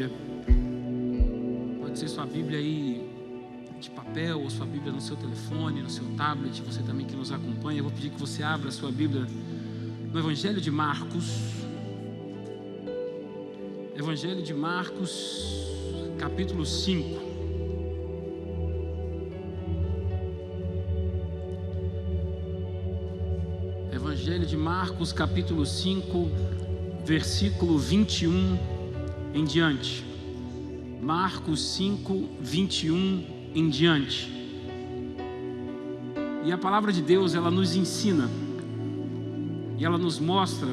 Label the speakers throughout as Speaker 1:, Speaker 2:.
Speaker 1: Bíblia, pode ser sua Bíblia aí de papel ou sua Bíblia no seu telefone, no seu tablet, você também que nos acompanha, eu vou pedir que você abra a sua Bíblia no Evangelho de Marcos. Evangelho de Marcos, capítulo 5. Evangelho de Marcos, capítulo 5, versículo 21 em diante. Marcos 5, 21 em diante. E a palavra de Deus, ela nos ensina e ela nos mostra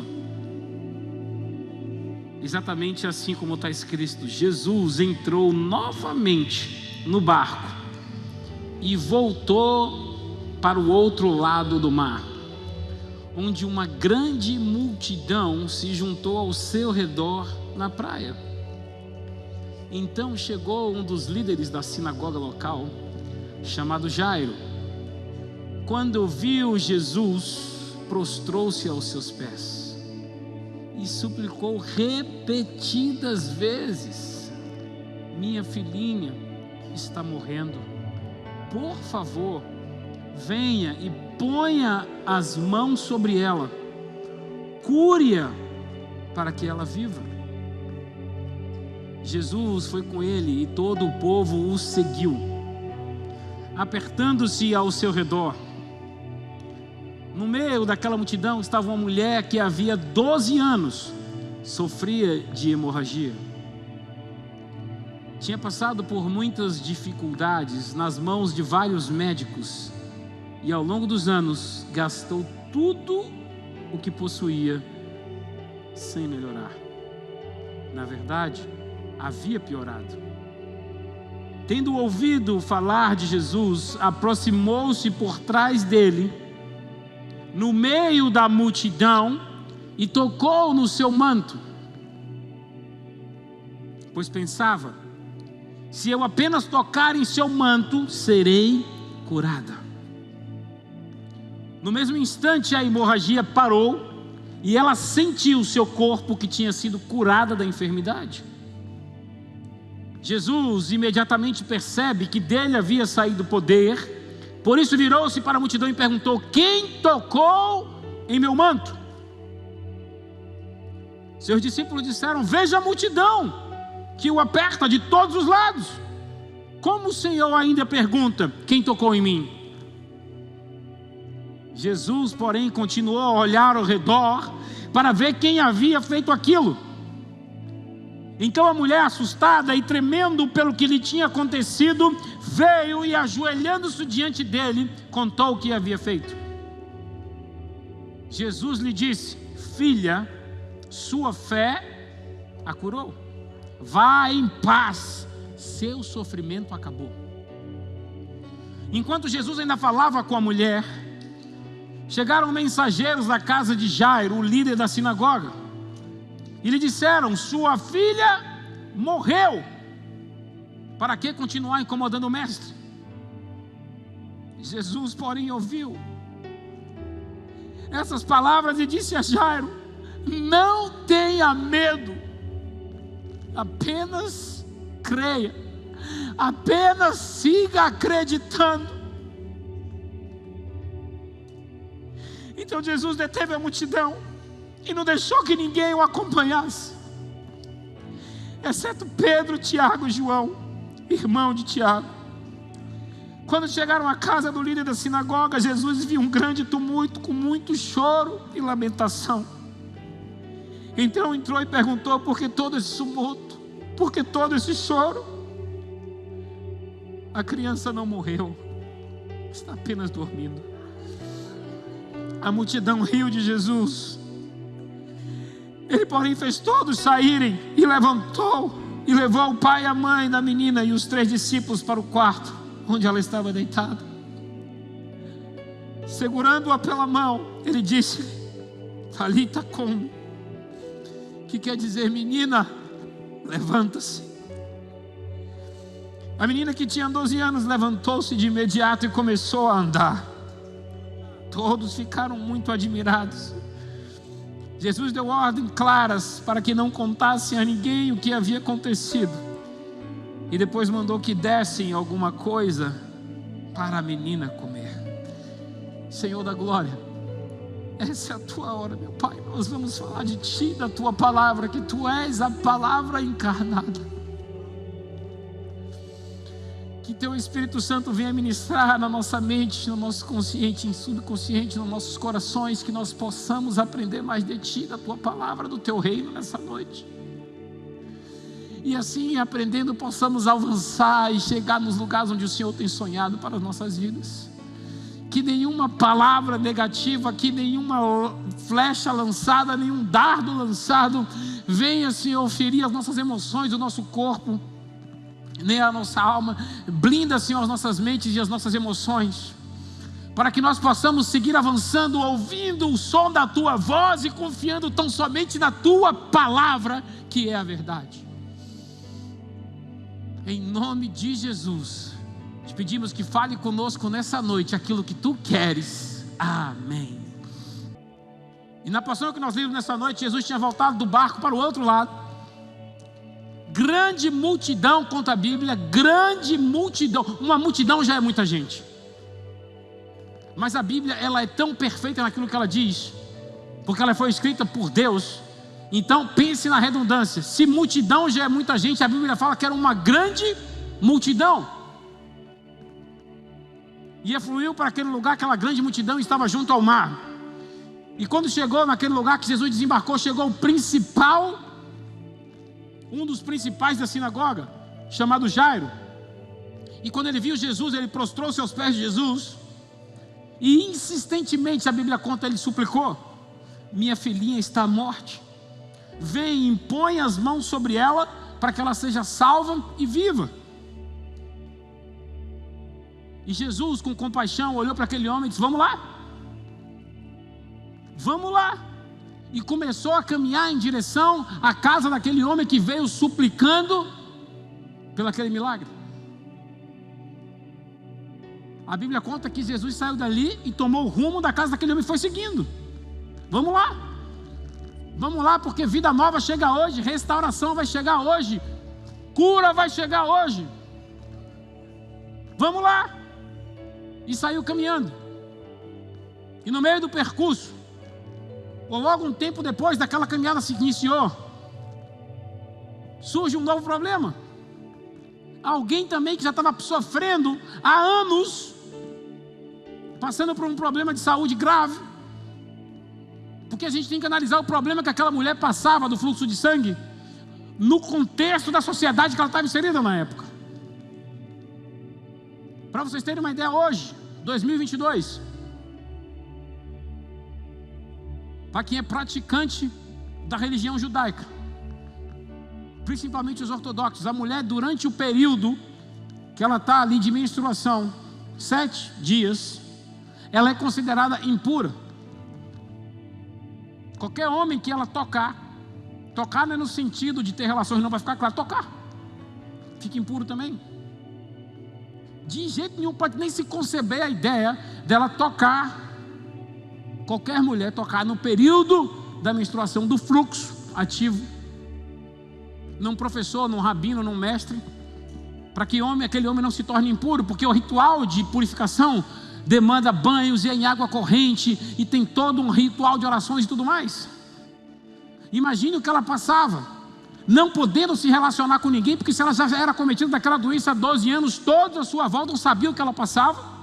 Speaker 1: exatamente assim como está escrito. Jesus entrou novamente no barco e voltou para o outro lado do mar, onde uma grande multidão se juntou ao seu redor na praia. Então chegou um dos líderes da sinagoga local, chamado Jairo. Quando viu Jesus, prostrou-se aos seus pés e suplicou repetidas vezes: minha filhinha está morrendo, por favor, venha e ponha as mãos sobre ela, cure-a para que ela viva. Jesus foi com ele e todo o povo o seguiu, apertando-se ao seu redor. No meio daquela multidão estava uma mulher que havia 12 anos sofria de hemorragia. Tinha passado por muitas dificuldades nas mãos de vários médicos e ao longo dos anos gastou tudo o que possuía sem melhorar. Na verdade, havia piorado. Tendo ouvido falar de Jesus, aproximou-se por trás dele, no meio da multidão, e tocou no seu manto, pois pensava: se eu apenas tocar em seu manto, serei curada. No mesmo instante a hemorragia parou e ela sentiu o seu corpo que tinha sido curada da enfermidade. Jesus imediatamente percebe que dele havia saído poder, por isso virou-se para a multidão e perguntou: quem tocou em meu manto? Seus discípulos disseram: veja a multidão que o aperta de todos os lados. Como o Senhor ainda pergunta: quem tocou em mim? Jesus, porém, continuou a olhar ao redor para ver quem havia feito aquilo. Então a mulher, assustada e tremendo pelo que lhe tinha acontecido, veio e, ajoelhando-se diante dele, contou o que havia feito. Jesus lhe disse: filha, sua fé a curou. Vá em paz, seu sofrimento acabou. Enquanto Jesus ainda falava com a mulher, chegaram mensageiros da casa de Jairo, o líder da sinagoga, e lhe disseram: sua filha morreu, para que continuar incomodando o mestre? Jesus, porém, ouviu essas palavras e disse a Jairo: não tenha medo, apenas creia, apenas siga acreditando. Então Jesus deteve a multidão e não deixou que ninguém o acompanhasse, exceto Pedro, Tiago e João, irmão de Tiago. Quando chegaram à casa do líder da sinagoga, Jesus viu um grande tumulto, com muito choro e lamentação. Então entrou e perguntou: por que todo esse tumulto? Por que todo esse choro? A criança não morreu, está apenas dormindo. A multidão riu de Jesus. Ele, porém, fez todos saírem e levantou e levou o pai e a mãe da menina e os 3 discípulos para o quarto onde ela estava deitada. Segurando-a pela mão, ele disse: Talita cum, que quer dizer: menina, levanta-se. A menina, que tinha 12 anos, levantou-se de imediato e começou a andar. Todos ficaram muito admirados. Jesus deu ordens claras para que não contassem a ninguém o que havia acontecido. E depois mandou que dessem alguma coisa para a menina comer. Senhor da glória, essa é a tua hora, meu Pai. Nós vamos falar de Ti, da Tua palavra, que Tu és a palavra encarnada. Que Teu Espírito Santo venha ministrar na nossa mente, no nosso consciente, em subconsciente, nos nossos corações, que nós possamos aprender mais de Ti, da Tua palavra, do Teu reino nessa noite. E assim, aprendendo, possamos avançar e chegar nos lugares onde o Senhor tem sonhado para as nossas vidas. Que nenhuma palavra negativa, que nenhuma flecha lançada, nenhum dardo lançado venha, Senhor, ferir as nossas emoções, o nosso corpo, nem a nossa alma. Blinda, Senhor, as nossas mentes e as nossas emoções, para que nós possamos seguir avançando, ouvindo o som da Tua voz e confiando tão somente na Tua palavra, que é a verdade. Em nome de Jesus, te pedimos que fale conosco nessa noite aquilo que Tu queres. Amém. E na passagem que nós lemos nessa noite, Jesus tinha voltado do barco para o outro lado. Grande multidão, conta a Bíblia, grande multidão. Uma multidão já é muita gente, mas a Bíblia, ela é tão perfeita naquilo que ela diz, porque ela foi escrita por Deus. Então pense na redundância. Se multidão já é muita gente, a Bíblia fala que era uma grande multidão. E fluiu para aquele lugar, aquela grande multidão estava junto ao mar. E quando chegou naquele lugar que Jesus desembarcou, chegou o principal, um dos principais da sinagoga, chamado Jairo. E quando ele viu Jesus, ele prostrou-se aos pés de Jesus e insistentemente, a Bíblia conta, ele suplicou: minha filhinha está à morte, vem e impõe as mãos sobre ela, para que ela seja salva e viva. E Jesus, com compaixão, olhou para aquele homem e disse: vamos lá, vamos lá. E começou a caminhar em direção à casa daquele homem que veio suplicando pelo aquele milagre. A Bíblia conta que Jesus saiu dali e tomou o rumo da casa daquele homem e foi seguindo. Vamos lá, vamos lá, porque vida nova chega hoje, restauração vai chegar hoje, cura vai chegar hoje. Vamos lá. E saiu caminhando. E no meio do percurso, ou logo um tempo depois daquela caminhada se iniciou, surge um novo problema. Alguém também que já estava sofrendo há anos, passando por um problema de saúde grave, porque a gente tem que analisar o problema que aquela mulher passava do fluxo de sangue, no contexto da sociedade que ela estava inserida na época. Para vocês terem uma ideia, hoje, 2022, para quem é praticante da religião judaica, principalmente os ortodoxos, a mulher, durante o período que ela está ali de menstruação, 7 dias, ela é considerada impura. Qualquer homem que ela tocar não é no sentido de ter relações, não, vai ficar claro, tocar, fica impuro também. De jeito nenhum pode nem se conceber a ideia dela tocar, qualquer mulher tocar no período da menstruação, do fluxo ativo, num professor, num rabino, num mestre, para que aquele homem não se torne impuro, porque o ritual de purificação demanda banhos e é em água corrente, e tem todo um ritual de orações e tudo mais. Imagine o que ela passava, não podendo se relacionar com ninguém, porque se ela já era cometida daquela doença há 12 anos, todos à sua volta não sabiam o que ela passava,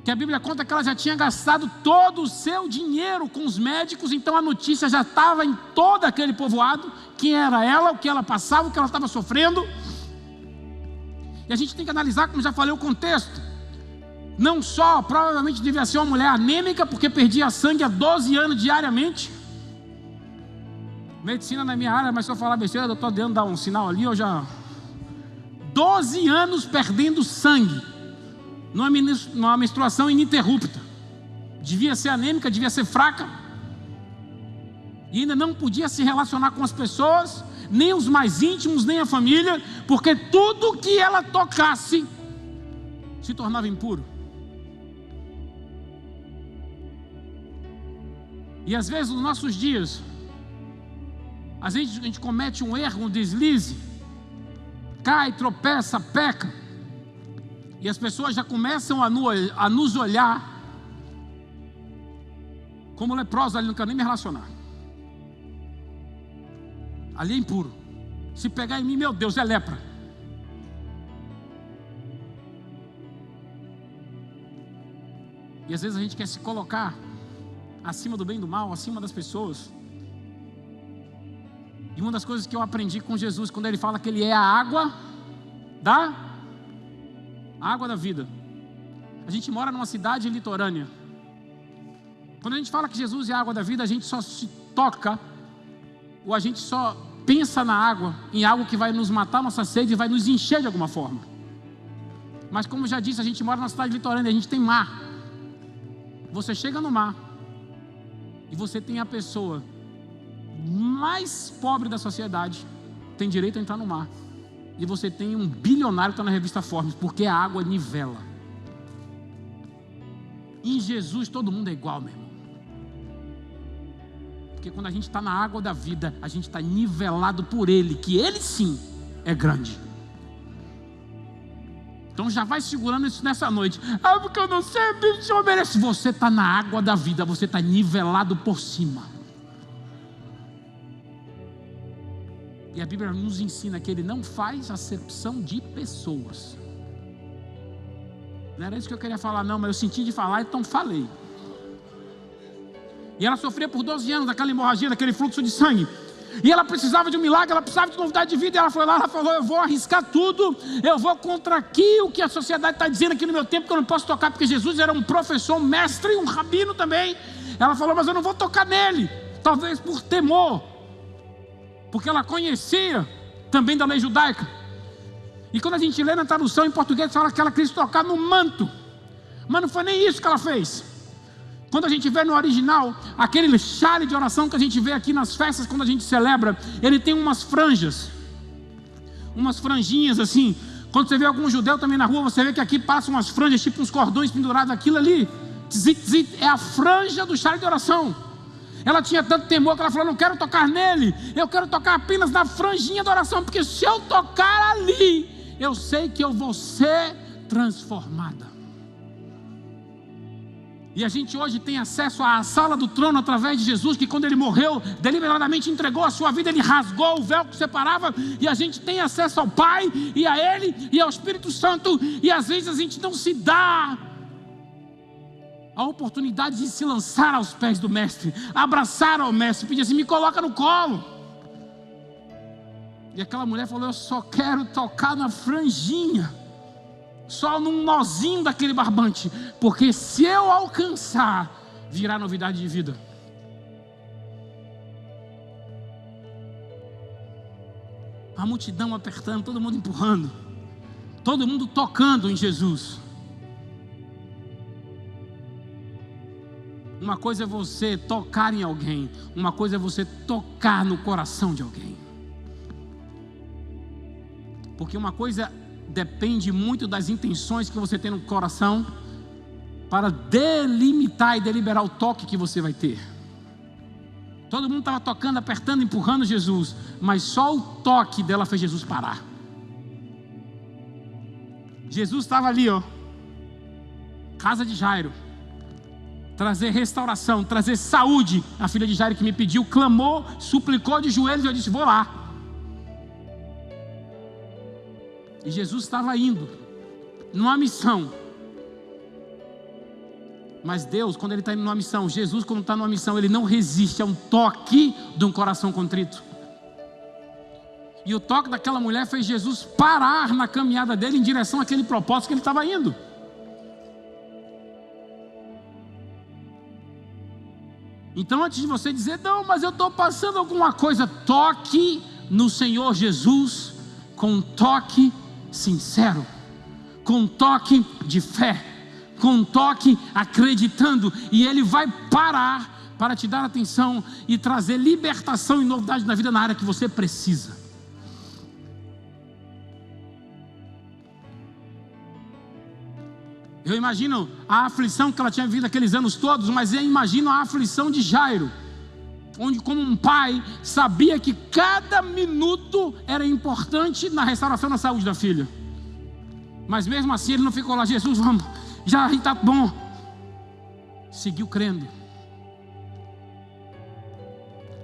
Speaker 1: que a Bíblia conta que ela já tinha gastado todo o seu dinheiro com os médicos, então a notícia já estava em todo aquele povoado, quem era ela, o que ela passava, o que ela estava sofrendo. E a gente tem que analisar, como já falei, o contexto. Não só, provavelmente devia ser uma mulher anêmica, porque perdia sangue há 12 anos diariamente. Medicina na minha área, mas se eu falar besteira, o doutor Adriano dá um sinal ali, eu já... 12 anos perdendo sangue, numa menstruação ininterrupta. Devia ser anêmica, devia ser fraca, e ainda não podia se relacionar com as pessoas, nem os mais íntimos, nem a família, porque tudo que ela tocasse se tornava impuro. E às vezes nos nossos dias, a gente comete um erro, um deslize, cai, tropeça, peca, e as pessoas já começam a nos olhar como leprosos. Ali não quero nem me relacionar, ali é impuro, se pegar em mim, meu Deus, é lepra. E às vezes a gente quer se colocar acima do bem e do mal, acima das pessoas. E uma das coisas que eu aprendi com Jesus, quando Ele fala que Ele é a água da vida. A gente mora numa cidade litorânea. Quando a gente fala que Jesus é a água da vida, a gente só se toca, ou a gente só pensa na água, em algo que vai nos matar nossa sede e vai nos encher de alguma forma. Mas como eu já disse, a gente mora numa cidade litorânea, a gente tem mar. Você chega no mar e você tem a pessoa mais pobre da sociedade, tem direito a entrar no mar. E você tem um bilionário que está na revista Forbes, porque a água nivela. Em Jesus todo mundo é igual, meu irmão. Porque quando a gente está na água da vida, a gente está nivelado por Ele, que Ele sim é grande. Então já vai segurando isso nessa noite. Ah, porque eu não sei, o Senhor merece. Você está na água da vida, você está nivelado por cima. E a Bíblia nos ensina que Ele não faz acepção de pessoas. Não era isso que eu queria falar não, mas eu senti de falar, então falei. E ela sofria por 12 anos daquela hemorragia, daquele fluxo de sangue. E ela precisava de um milagre, ela precisava de novidade de vida. E ela foi lá, ela falou, eu vou arriscar tudo, eu vou contra aqui o que a sociedade está dizendo aqui no meu tempo, que eu não posso tocar, porque Jesus era um professor, um mestre, um rabino também. Ela falou, mas eu não vou tocar nele, talvez por temor, porque ela conhecia também da lei judaica. E quando a gente lê na tradução em português, fala que ela quis tocar no manto, mas não foi nem isso que ela fez. Quando a gente vê no original, aquele chale de oração que a gente vê aqui nas festas, quando a gente celebra, ele tem umas franjas, umas franjinhas assim. Quando você vê algum judeu também na rua, você vê que aqui passam umas franjas, tipo uns cordões pendurados, aquilo ali, é a franja do chale de oração. Ela tinha tanto temor que ela falou, não quero tocar nele, eu quero tocar apenas na franjinha da oração, porque se eu tocar ali, eu sei que eu vou ser transformada. E a gente hoje tem acesso à sala do trono através de Jesus, que quando Ele morreu, deliberadamente entregou a sua vida, Ele rasgou o véu que separava, e a gente tem acesso ao Pai, e a Ele, e ao Espírito Santo, e às vezes a gente não se dá a oportunidade de se lançar aos pés do Mestre, abraçar ao Mestre, pedir assim, me coloca no colo. E aquela mulher falou, eu só quero tocar na franjinha, só num nozinho daquele barbante, porque se eu alcançar, virá novidade de vida. A multidão apertando, todo mundo empurrando, todo mundo tocando em Jesus. Uma coisa é você tocar em alguém, uma coisa é você tocar no coração de alguém. Porque uma coisa depende muito das intenções que você tem no coração para delimitar e deliberar o toque que você vai ter. Todo mundo estava tocando, apertando, empurrando Jesus, mas só o toque dela fez Jesus parar. Jesus estava ali, ó, casa de Jairo, trazer restauração, trazer saúde. A filha de Jairo que me pediu, clamou, suplicou de joelhos, e eu disse, vou lá. E Jesus estava indo numa missão. Mas Deus, quando Ele está indo numa missão, Jesus, quando está numa missão, Ele não resiste a um toque de um coração contrito. E o toque daquela mulher fez Jesus parar na caminhada dele em direção àquele propósito que ele estava indo. Então, antes de você dizer, não, mas eu estou passando alguma coisa, toque no Senhor Jesus com um toque sincero, com um toque de fé, com um toque acreditando, e Ele vai parar para te dar atenção e trazer libertação e novidade na vida na área que você precisa. Eu imagino a aflição que ela tinha vivido aqueles anos todos, mas eu imagino a aflição de Jairo, onde como um pai sabia que cada minuto era importante na restauração da saúde da filha. Mas mesmo assim ele não ficou lá, Jesus, vamos, já está bom. Seguiu crendo.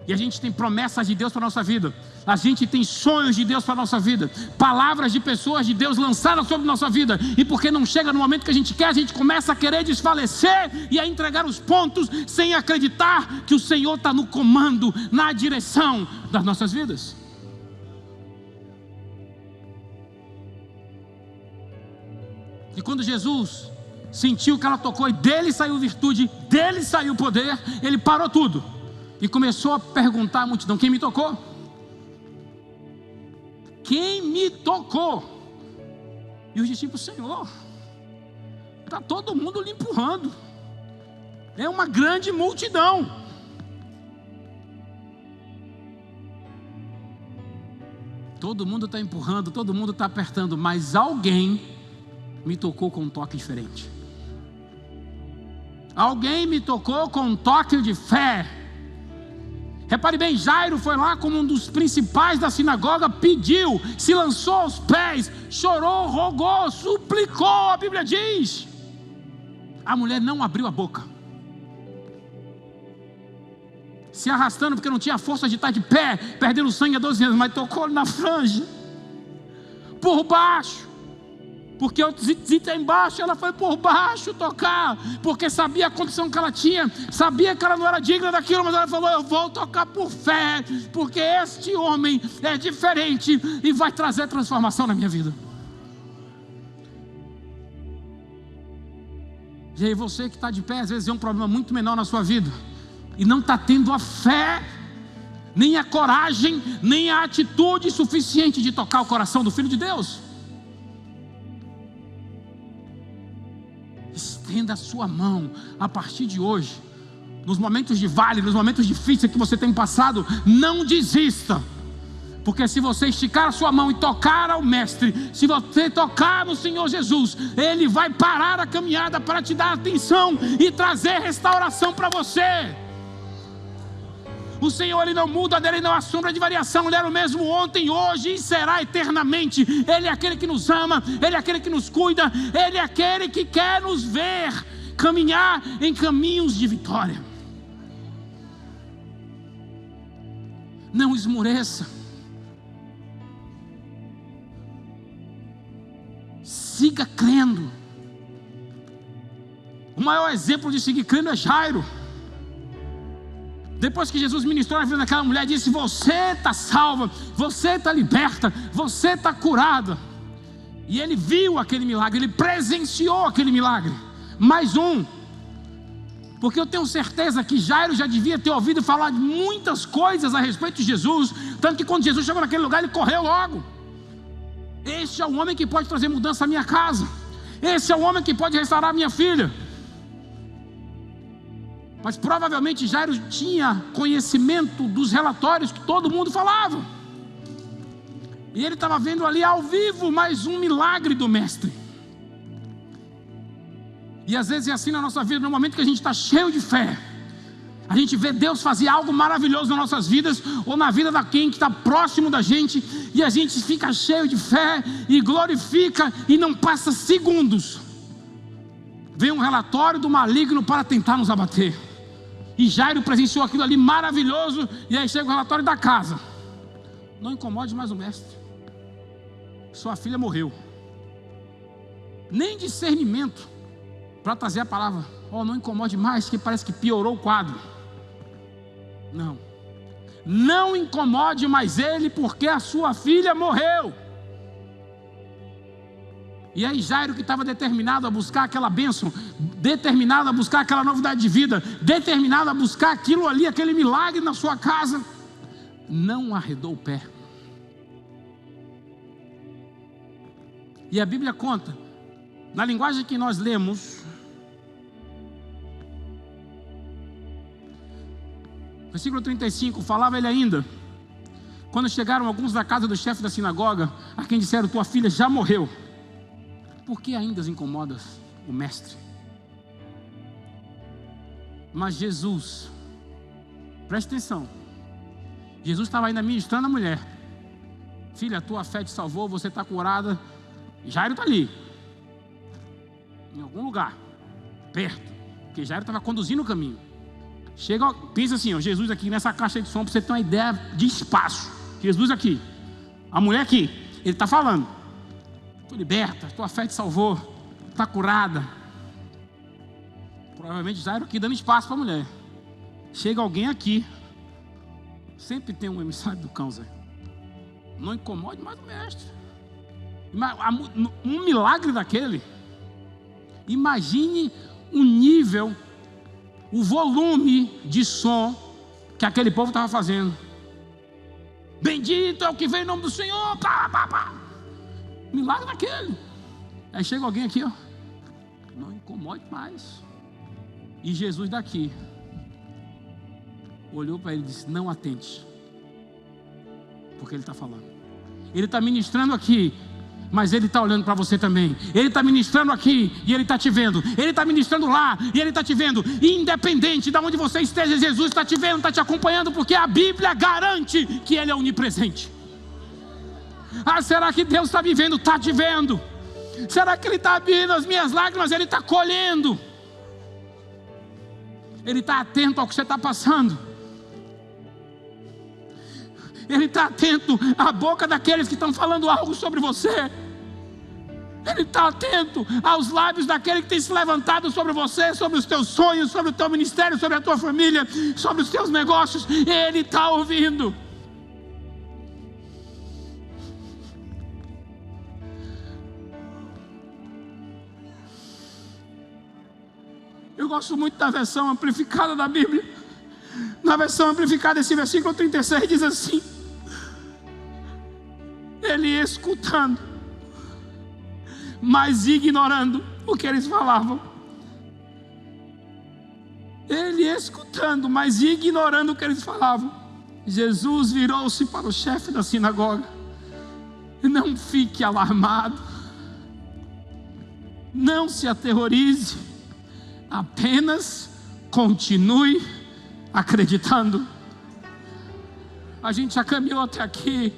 Speaker 1: E a gente tem promessas de Deus para a nossa vida. A gente tem sonhos de Deus para a nossa vida. Palavras de pessoas de Deus lançadas sobre a nossa vida. E porque não chega no momento que a gente quer, a gente começa a querer desfalecer e a entregar os pontos sem acreditar que o Senhor está no comando, na direção das nossas vidas. E quando Jesus sentiu que ela tocou e dele saiu virtude, dele saiu poder, ele parou tudo e começou a perguntar à multidão: quem me tocou? Quem me tocou? E os discípulos: Senhor, está todo mundo lhe empurrando, é uma grande multidão. Todo mundo está empurrando, todo mundo está apertando, mas alguém me tocou com um toque diferente. Alguém me tocou com um toque de fé. Repare bem, Jairo foi lá como um dos principais da sinagoga, pediu, se lançou aos pés, chorou, rogou, suplicou, a Bíblia diz. A mulher não abriu a boca, se arrastando porque não tinha força de estar de pé, perdendo sangue há 12 anos, mas tocou na franja, por baixo. Porque eu dizia embaixo, ela foi por baixo tocar, porque sabia a condição que ela tinha, sabia que ela não era digna daquilo, mas ela falou: eu vou tocar por fé, porque este homem é diferente e vai trazer transformação na minha vida. E aí você que está de pé, às vezes é um problema muito menor na sua vida, e não está tendo a fé, nem a coragem, nem a atitude suficiente de tocar o coração do Filho de Deus. Estenda a sua mão a partir de hoje. Nos momentos de vale, nos momentos difíceis que você tem passado, não desista. Porque se você esticar a sua mão e tocar ao Mestre, se você tocar no Senhor Jesus, Ele vai parar a caminhada para te dar atenção e trazer restauração para você. O Senhor, Ele não muda, dele não há sombra de variação. Ele era o mesmo ontem, hoje e será eternamente. Ele é aquele que nos ama, Ele é aquele que nos cuida, Ele é aquele que quer nos ver caminhar em caminhos de vitória. Não esmoreça. Siga crendo. O maior exemplo de seguir crendo é Jairo. Depois que Jesus ministrou na vida daquela mulher, disse: você está salva, você está liberta, você está curada. E ele viu aquele milagre, ele presenciou aquele milagre. Mais um, porque eu tenho certeza que Jairo já devia ter ouvido falar de muitas coisas a respeito de Jesus, tanto que quando Jesus chegou naquele lugar, ele correu logo. Este é o homem que pode trazer mudança à minha casa, esse é o homem que pode restaurar a minha filha. Mas provavelmente Jairo tinha conhecimento dos relatórios que todo mundo falava. E ele estava vendo ali ao vivo mais um milagre do Mestre. E às vezes é assim na nossa vida, no momento que a gente está cheio de fé, a gente vê Deus fazer algo maravilhoso nas nossas vidas, ou na vida de quem que está próximo da gente, e a gente fica cheio de fé, e glorifica, e não passa segundos, vem um relatório do maligno para tentar nos abater. E Jairo presenciou aquilo ali maravilhoso, e aí chega o relatório da casa: não incomode mais o Mestre, sua filha morreu. Nem discernimento para trazer a palavra: não incomode mais, que parece que piorou o quadro. Não incomode mais ele, porque a sua filha morreu. E aí Jairo, que estava determinado a buscar aquela bênção, determinado a buscar aquela novidade de vida, determinado a buscar aquilo ali, aquele milagre na sua casa, não arredou o pé. E a Bíblia conta, na linguagem que nós lemos, versículo 35, falava ele ainda: quando chegaram alguns da casa do chefe da sinagoga, a quem disseram: tua filha já morreu, por que ainda as incomodas? o mestre. Mas Jesus, preste atenção, Jesus estava ainda ministrando a mulher: filha, a tua fé te salvou, você está curada. Jairo está ali, em algum lugar, perto, porque Jairo estava conduzindo o caminho. Chega, pensa assim, ó, Jesus aqui nessa caixa de som, para você ter uma ideia de espaço. Jesus aqui, a mulher aqui, ele está falando: estou liberta, tua fé te salvou, está curada. Provavelmente Jairo aqui dando espaço para a mulher. Chega alguém aqui, sempre tem um emissário do cão, Zé. Não incomode mais o mestre. Um milagre daquele, imagine o nível, o volume de som que aquele povo estava fazendo. Bendito é o que vem em nome do Senhor. Pá, pá, pá. Milagre daquele. Aí chega alguém aqui, ó, não incomode mais. E Jesus daqui olhou para ele e disse: não atente, porque ele está falando. Ele está ministrando aqui, mas ele está olhando para você também. Ele está ministrando aqui e ele está te vendo. Ele está ministrando lá e ele está te vendo. Independente de onde você esteja, Jesus está te vendo, está te acompanhando, porque a Bíblia garante que ele é onipresente. Ah, será que Deus está me vendo? Está te vendo. Será que ele está vendo as minhas lágrimas? Ele está colhendo. Ele está atento ao que você está passando. Ele está atento à boca daqueles que estão falando algo sobre você. Ele está atento aos lábios daquele que tem se levantado sobre você, sobre os teus sonhos, sobre o teu ministério, sobre a tua família, sobre os teus negócios. Ele está ouvindo. Eu gosto muito da versão amplificada da Bíblia. Na versão amplificada, esse versículo 36 diz assim: ele escutando, mas ignorando o que eles falavam. Ele escutando, mas ignorando o que eles falavam. Jesus virou-se para o chefe da sinagoga: não fique alarmado, não se aterrorize, apenas continue acreditando. A gente já caminhou até aqui.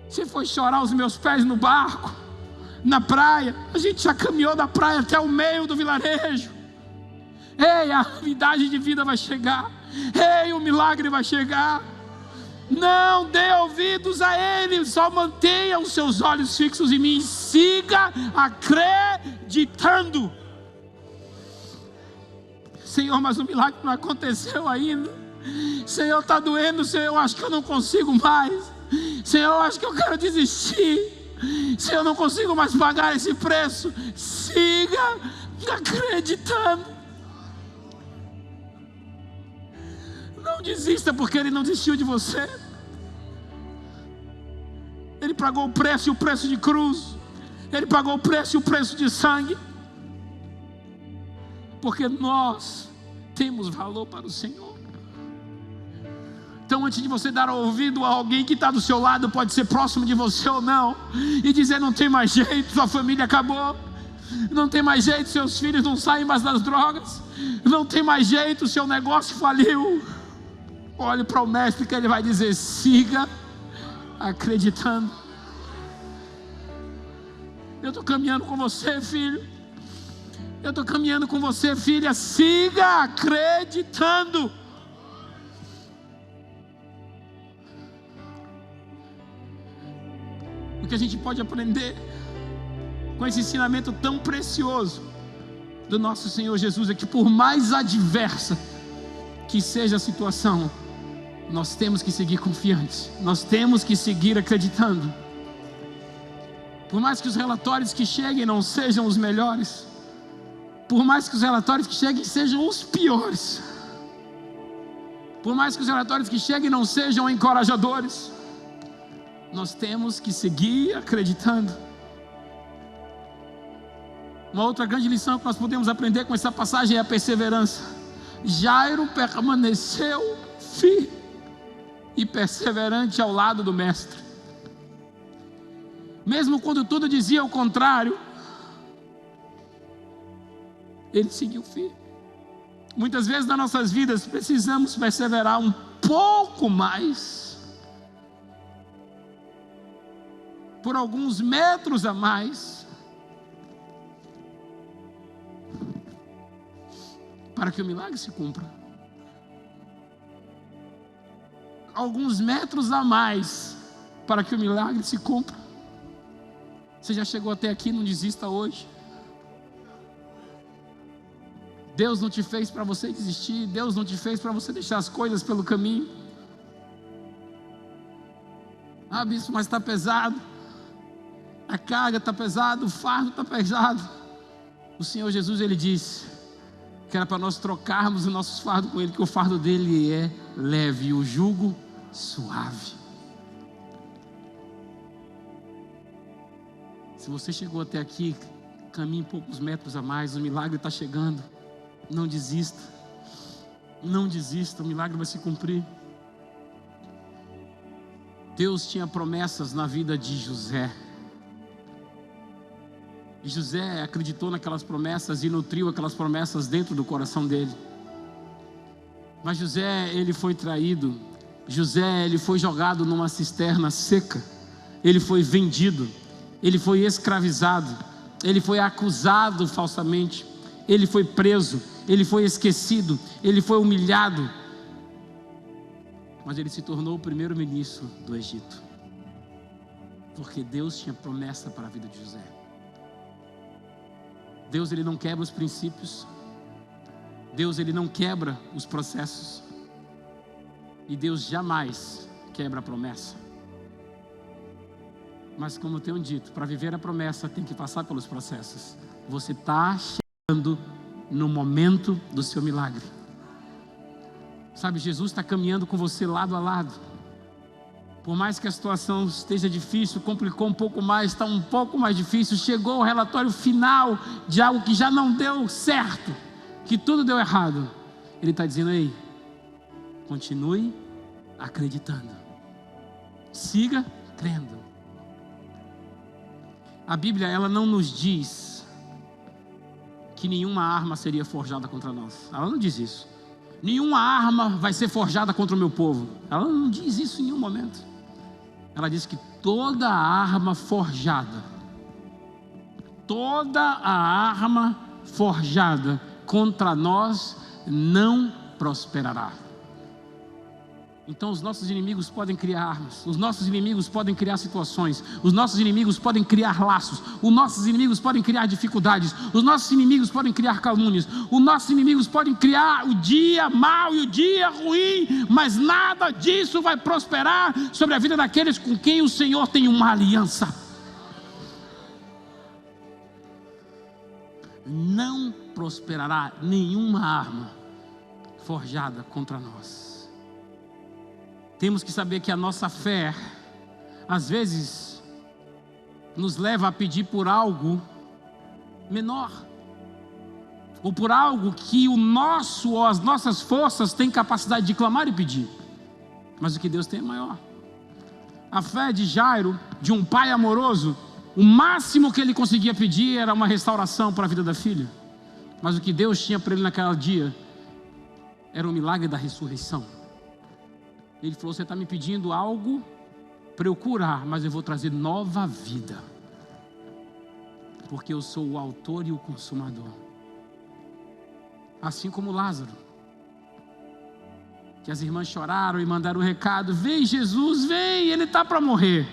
Speaker 1: Você foi chorar os meus pés no barco, na praia. A gente já caminhou da praia até o meio do vilarejo. Ei, a novidade de vida vai chegar. Ei, o milagre vai chegar. Não dê ouvidos a ele, só mantenha os seus olhos fixos em mim. Siga acreditando. Senhor, mas o milagre não aconteceu ainda. Senhor, está doendo. Senhor, eu acho que eu não consigo mais. Senhor, eu acho que eu quero desistir. Senhor, eu não consigo mais pagar esse preço. Siga acreditando. Não desista, porque ele não desistiu de você. Ele pagou o preço, e o preço de cruz. Ele pagou o preço e o preço de sangue. Porque nós temos valor para o Senhor. Então, antes de você dar ouvido a alguém que está do seu lado, pode ser próximo de você ou não, e dizer: não tem mais jeito, sua família acabou, não tem mais jeito, seus filhos não saem mais das drogas, não tem mais jeito, seu negócio faliu. Olhe para o mestre, que ele vai dizer: siga acreditando. Eu estou caminhando com você, filho. Eu estou caminhando com você, filha. Siga acreditando. O que a gente pode aprender com esse ensinamento tão precioso do nosso Senhor Jesus é que, por mais adversa que seja a situação, nós temos que seguir confiantes. Nós temos que seguir acreditando. Por mais que os relatórios que cheguem não sejam os melhores, por mais que os relatórios que cheguem sejam os piores, por mais que os relatórios que cheguem não sejam encorajadores, nós temos que seguir acreditando. Uma outra grande lição que nós podemos aprender com essa passagem é a perseverança. Jairo permaneceu firme e perseverante ao lado do mestre. Mesmo quando tudo dizia o contrário, ele seguiu firme. Muitas vezes nas nossas vidas precisamos perseverar um pouco mais, por alguns metros a mais, para que o milagre se cumpra. Alguns metros a mais, para que o milagre se cumpra. Você já chegou até aqui, não desista hoje. Deus não te fez para você desistir. Deus não te fez para você deixar as coisas pelo caminho. Ah, bispo, mas está pesado. A carga está pesada, o fardo está pesado. O Senhor Jesus, Ele disse que era para nós trocarmos os nossos fardos com Ele, que o fardo dele é leve e o jugo suave. Se você chegou até aqui, caminhe poucos metros a mais, o milagre está chegando. Não desista, não desista, o milagre vai se cumprir. Deus tinha promessas na vida de José. E José acreditou naquelas promessas e nutriu aquelas promessas dentro do coração dele. Mas José, ele foi traído. José, ele foi jogado numa cisterna seca. Ele foi vendido. Ele foi escravizado. Ele foi acusado falsamente. Ele foi preso. Ele foi esquecido. Ele foi humilhado. Mas ele se tornou o primeiro-ministro do Egito. Porque Deus tinha promessa para a vida de José. Deus, ele não quebra os princípios. Deus, ele não quebra os processos. E Deus jamais quebra a promessa. Mas como eu tenho dito, para viver a promessa tem que passar pelos processos. Você está chegando no momento do seu milagre. Sabe, Jesus está caminhando com você lado a lado. Por mais que a situação esteja difícil, complicou um pouco mais, está um pouco mais difícil, chegou o relatório final de algo que já não deu certo, que tudo deu errado. Ele está dizendo: ei, continue acreditando, siga crendo. A Bíblia, ela não nos diz que nenhuma arma seria forjada contra nós. Ela não diz isso. Nenhuma arma vai ser forjada contra o meu povo. Ela não diz isso em nenhum momento. Ela diz que toda arma forjada contra nós não prosperará. Então os nossos inimigos podem criar armas, os nossos inimigos podem criar situações, os nossos inimigos podem criar laços, os nossos inimigos podem criar dificuldades, os nossos inimigos podem criar calúnias, os nossos inimigos podem criar o dia mau e o dia ruim, mas nada disso vai prosperar sobre a vida daqueles com quem o Senhor tem uma aliança. Não prosperará nenhuma arma forjada contra nós. Temos que saber que a nossa fé, às vezes, nos leva a pedir por algo menor, ou por algo que o nosso ou as nossas forças têm capacidade de clamar e pedir, mas o que Deus tem é maior. A fé de Jairo, de um pai amoroso, o máximo que ele conseguia pedir era uma restauração para a vida da filha, mas o que Deus tinha para ele naquele dia era o milagre da ressurreição. Ele falou: você está me pedindo algo para eu curar, mas eu vou trazer nova vida, porque eu sou o autor e o consumador. Assim como Lázaro, que as irmãs choraram e mandaram um recado: vem Jesus, vem, ele está para morrer.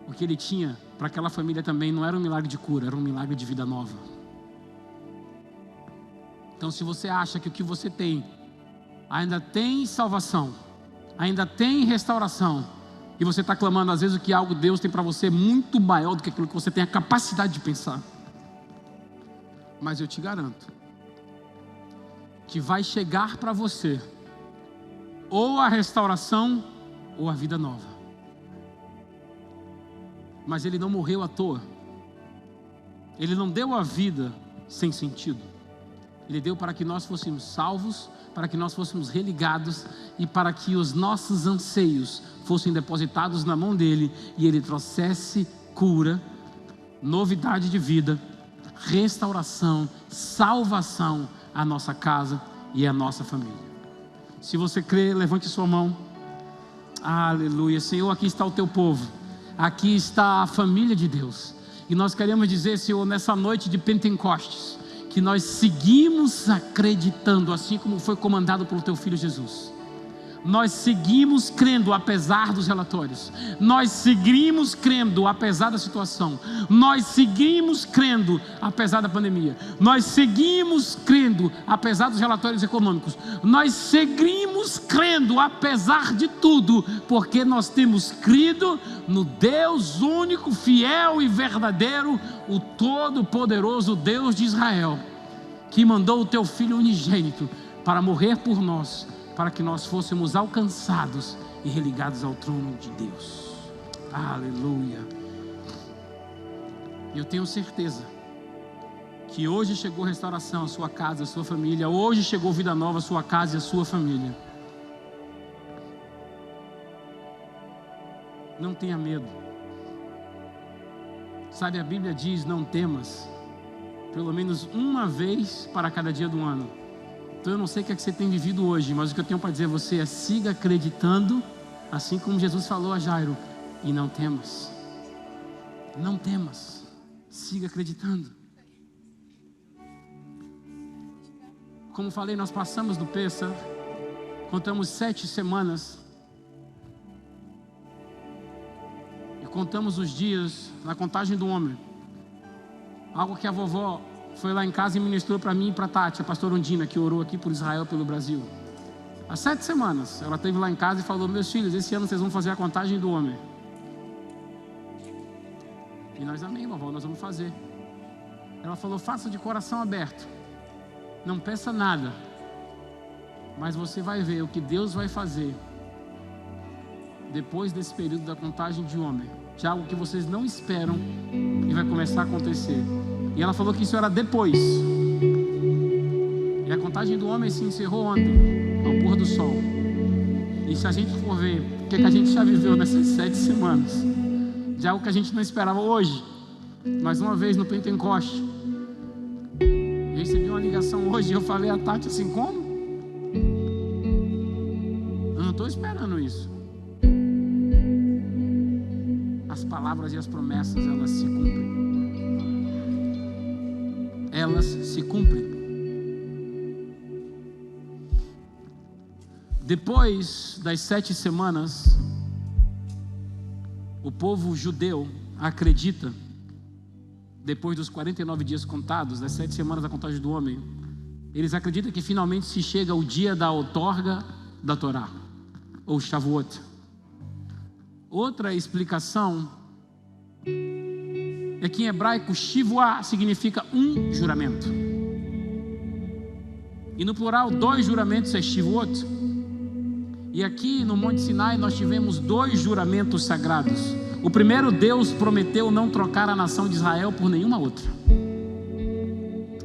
Speaker 1: O que ele tinha para aquela família também não era um milagre de cura, era um milagre de vida nova. Então, se você acha que o que você tem ainda tem salvação, ainda tem restauração, e você está clamando às vezes o que algo Deus tem para você muito maior do que aquilo que você tem a capacidade de pensar, mas eu te garanto que vai chegar para você ou a restauração ou a vida nova. Mas ele não morreu à toa, ele não deu a vida sem sentido. Ele deu para que nós fôssemos salvos, para que nós fôssemos religados e para que os nossos anseios fossem depositados na mão dele e ele trouxesse cura, novidade de vida, restauração, salvação à nossa casa e à nossa família. Se você crê, levante sua mão. Aleluia. Senhor, aqui está o teu povo, aqui está a família de Deus, e nós queremos dizer, Senhor, nessa noite de Pentecostes, que nós seguimos acreditando, assim como foi comandado pelo teu Filho Jesus. Nós seguimos crendo apesar dos relatórios, nós seguimos crendo apesar da situação, nós seguimos crendo apesar da pandemia, nós seguimos crendo apesar dos relatórios econômicos, nós seguimos crendo apesar de tudo, porque nós temos crido no Deus único, fiel e verdadeiro, o todo-poderoso Deus de Israel, que mandou o teu Filho unigênito para morrer por nós, para que nós fôssemos alcançados e religados ao trono de Deus. Aleluia. Eu tenho certeza que hoje chegou restauração à sua casa, à sua família. Hoje chegou vida nova à sua casa e à sua família. Não tenha medo. Sabe, a Bíblia diz: não temas, pelo menos uma vez para cada dia do ano. Então eu não sei o que é que você tem vivido hoje, mas o que eu tenho para dizer a você é: siga acreditando, assim como Jesus falou a Jairo, e não temas. Não temas, siga acreditando. Como falei, nós passamos do Pêssar, contamos 7 semanas, e contamos os dias na contagem do homem. Algo que a vovó foi lá em casa e ministrou para mim e para a Tati, a pastora Ondina, que orou aqui por Israel, pelo Brasil. Há 7 semanas, ela esteve lá em casa e falou: meus filhos, esse ano vocês vão fazer a contagem do homem. E nós, amém, vovó, nós vamos fazer. Ela falou: faça de coração aberto, não peça nada, mas você vai ver o que Deus vai fazer depois desse período da contagem de homem, de algo que vocês não esperam e vai começar a acontecer. E ela falou que isso era depois. E a contagem do homem se encerrou ontem, ao pôr do sol. E se a gente for ver o que a gente já viveu nessas 7 semanas, de algo que a gente não esperava hoje, mais uma vez no Pentecoste, eu recebi uma ligação hoje e eu falei a Tati assim: como? Eu não estou esperando isso. As palavras e as promessas, elas se cumprem. Elas se cumprem. Depois das 7 semanas, o povo judeu acredita, depois dos 49 dias contados, das 7 semanas da contagem do homem, eles acreditam que finalmente se chega o dia da outorga da Torá, ou Shavuot. Outra explicação é que em hebraico Shivua significa um juramento, e no plural 2 juramentos é Shavuot. E aqui no Monte Sinai nós tivemos 2 juramentos sagrados. O primeiro, Deus prometeu não trocar a nação de Israel por nenhuma outra.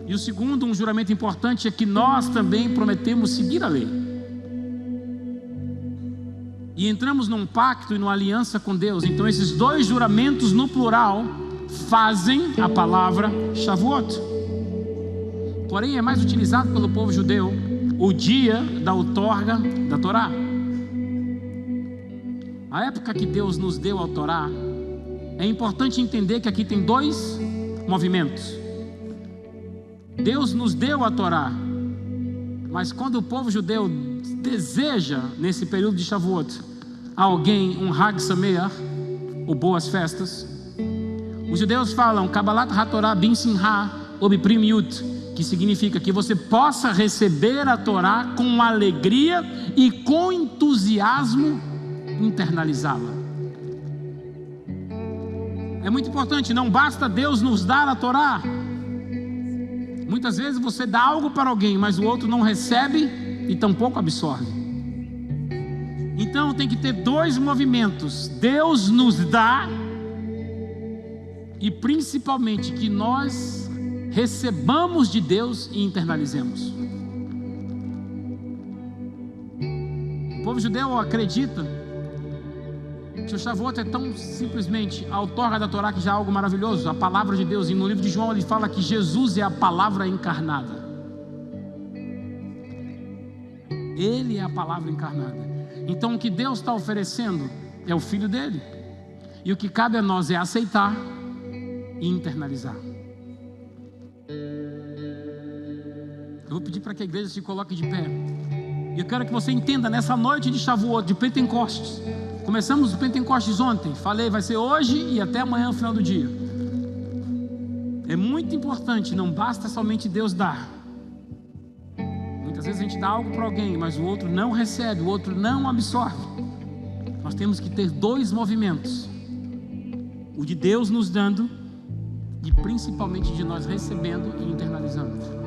Speaker 1: E o segundo, um juramento importante, é que nós também prometemos seguir a lei. E entramos num pacto e numa aliança com Deus. Então esses 2 juramentos no plural fazem a palavra Shavuot. Porém é mais utilizado pelo povo judeu o dia da outorga da Torá. A época que Deus nos deu a Torá, é importante entender que aqui tem 2 movimentos. Deus nos deu a Torá, mas quando o povo judeu deseja, nesse período de Shavuot, alguém, um Hag Sameach, ou boas festas, os judeus falam Kabbalat HaTorah bin Simcha Obiprim Yud, que significa que você possa receber a Torá com alegria e com entusiasmo internalizá-la. É muito importante, não basta Deus nos dar a Torá. Muitas vezes você dá algo para alguém, mas o outro não recebe e tampouco absorve. Então tem que ter 2 movimentos: Deus nos dá, e principalmente que nós recebamos de Deus e internalizemos. O povo judeu acredita O Shavuot é tão simplesmente a outorga da Torá, que já é algo maravilhoso, a palavra de Deus. E no livro de João ele fala que Jesus é a palavra encarnada. Ele é a palavra encarnada. Então o que Deus está oferecendo é o Filho dele. E o que cabe a nós é aceitar e internalizar. Eu vou pedir para que a igreja se coloque de pé. E eu quero que você entenda nessa noite de Shavuot, de Pentecostes. Começamos o Pentecostes ontem. Falei, vai ser hoje e até amanhã no final do dia. É muito importante, não basta somente Deus dar. Muitas vezes a gente dá algo para alguém, mas o outro não recebe, o outro não absorve. Nós temos que ter dois movimentos: o de Deus nos dando e principalmente de nós recebendo e internalizando.